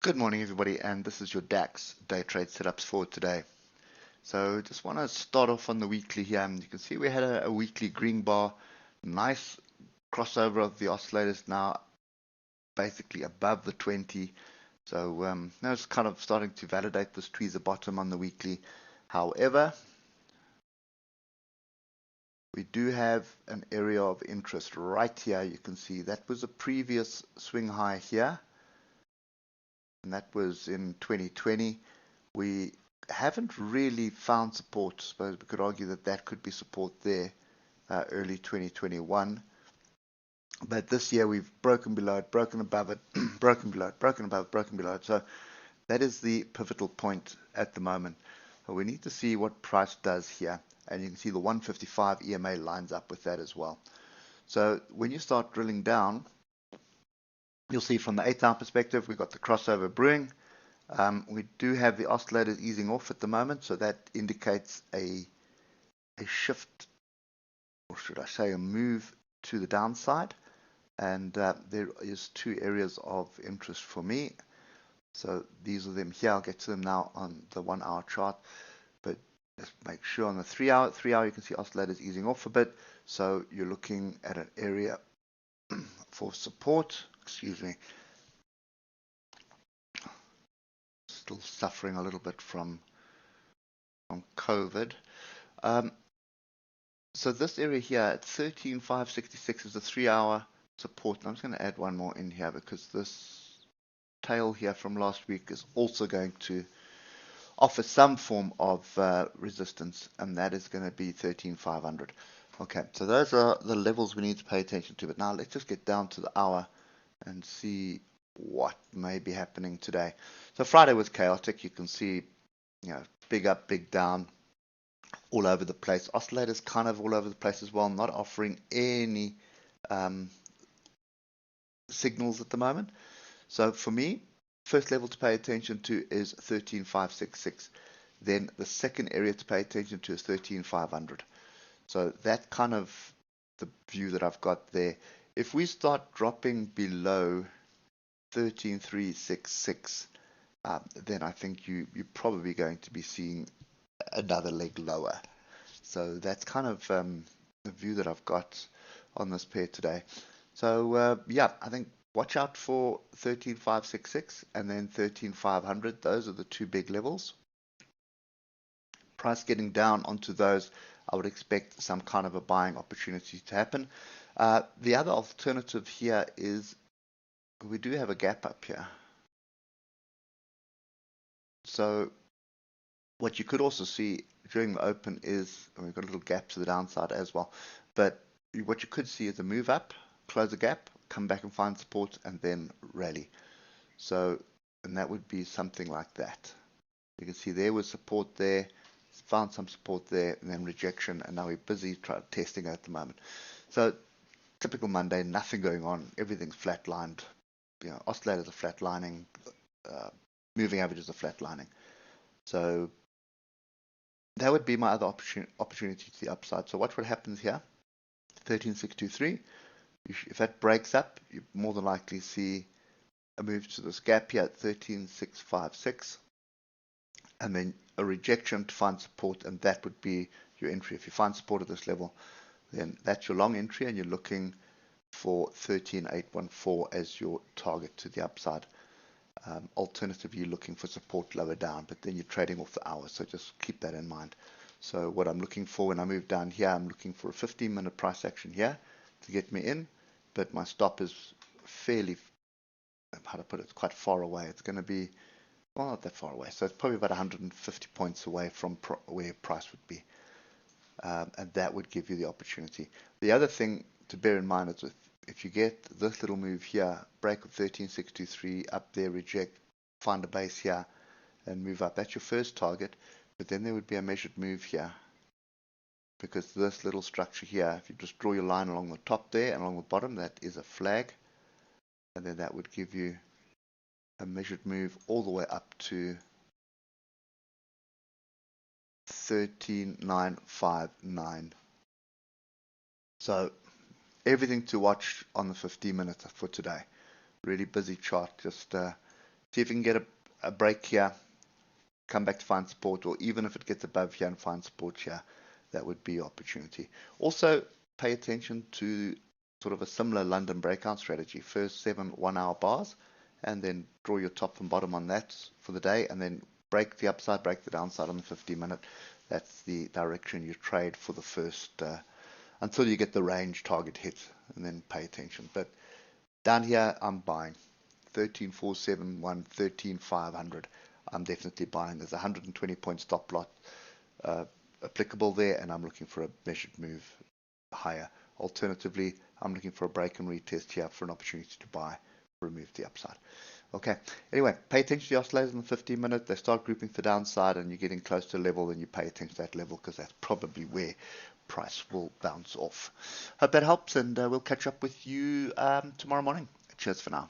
Good morning, everybody, and this is your DAX day trade setups for today. So just want to start off on the weekly here, and you can see we had a weekly green bar, nice crossover of the oscillators now basically above the 20. So now it's kind of starting to validate this tweezer bottom on the weekly. However, we do have an area of interest right here. You can see that was a previous swing high here, and that was in 2020. We haven't really found support. I suppose we could argue that that could be support there early 2021. But this year we've broken below it, broken above it, broken below it, broken above it, broken below it. So that is the pivotal point at the moment. So we need to see what price does here. And you can see the 155 EMA lines up with that as well. So when you start drilling down, you'll see from the 8-hour perspective, we've got the crossover brewing. We do have the oscillators easing off at the moment, so that indicates a shift, or should I say a move to the downside. And there is two areas of interest for me. So these are them here. I'll get to them now on the 1-hour chart. But let's make sure on the 3-hour. 3-hour you can see oscillators easing off a bit. So you're looking at an area for support. Excuse me. Still suffering a little bit from COVID. So this area here at 13,566 is the 3-hour support. And I'm just going to add one more in here because this tail here from last week is also going to offer some form of resistance, and that is going to be 13,500. Okay, so those are the levels we need to pay attention to. But now let's just get down to the hour and see what may be happening today. So Friday was chaotic. You can see, big up, big down, all over the place. Oscillators kind of all over the place as well, not offering any signals at the moment. So for me, first level to pay attention to is 13,566. Then the second area to pay attention to is 13,500. So that kind of the view that I've got there. If we start dropping below 13,366, then I think you're probably going to be seeing another leg lower. So that's kind of the view that I've got on this pair today. So yeah, I think watch out for 13,566 and then 13,500. Those are the two big levels. Price getting down onto those, I would expect some kind of a buying opportunity to happen. The other alternative here is we do have a gap up here. So what you could also see during the open is, and we've got a little gap to the downside as well, but what you could see is a move up, close a gap, come back and find support, and then rally. So, and that would be something like that. You can see there was support there, found some support there, and then rejection, and now we're busy testing at the moment. So typical Monday, nothing going on, everything's flatlined. Oscillators are flatlining, moving averages are flatlining. So that would be my other opportunity to the upside. So watch what happens here. 13,623. If that breaks up, you more than likely see a move to this gap here at 13,656, and then a rejection to find support, and that would be your entry. If you find support at this level, then that's your long entry, and you're looking for 13,814 as your target to the upside. Alternatively, you're looking for support lower down, but then you're trading off the hours, so just keep that in mind. So what I'm looking for when I move down here, I'm looking for a 15-minute price action here to get me in, but my stop is fairly, how to put it, it's quite far away. It's going to be, well, not that far away, so it's probably about 150 points away from where price would be, and that would give you the opportunity. The other thing to bear in mind is if you get this little move here, break of 13,623 up there, reject, find a base here, and move up, that's your first target. But then there would be a measured move here, because this little structure here, if you just draw your line along the top there and along the bottom, that is a flag, and then that would give you a measured move all the way up to 13,959. So everything to watch on the 15 minutes for today. Really busy chart, just See if you can get a break here, come back to find support, or even if it gets above here and find support here, that would be opportunity. Also, pay attention to sort of a similar London breakout strategy. First 7 1-hour bars, and then draw your top and bottom on that for the day, and then break the upside, break the downside on the 50-minute. That's the direction you trade for the first, until you get the range target hit, and then pay attention. But down here, I'm buying 13,471, 13,500. I'm definitely buying. There's a 120 point stop loss applicable there, and I'm looking for a measured move higher. Alternatively, I'm looking for a break and retest here for an opportunity to buy, remove the upside. Okay, anyway, pay attention to the oscillators in the 15-minute. They start grouping to the downside, and you're getting close to a level, then you pay attention to that level, because that's probably where price will bounce off. Hope that helps, and we'll catch up with you tomorrow morning. Cheers for now.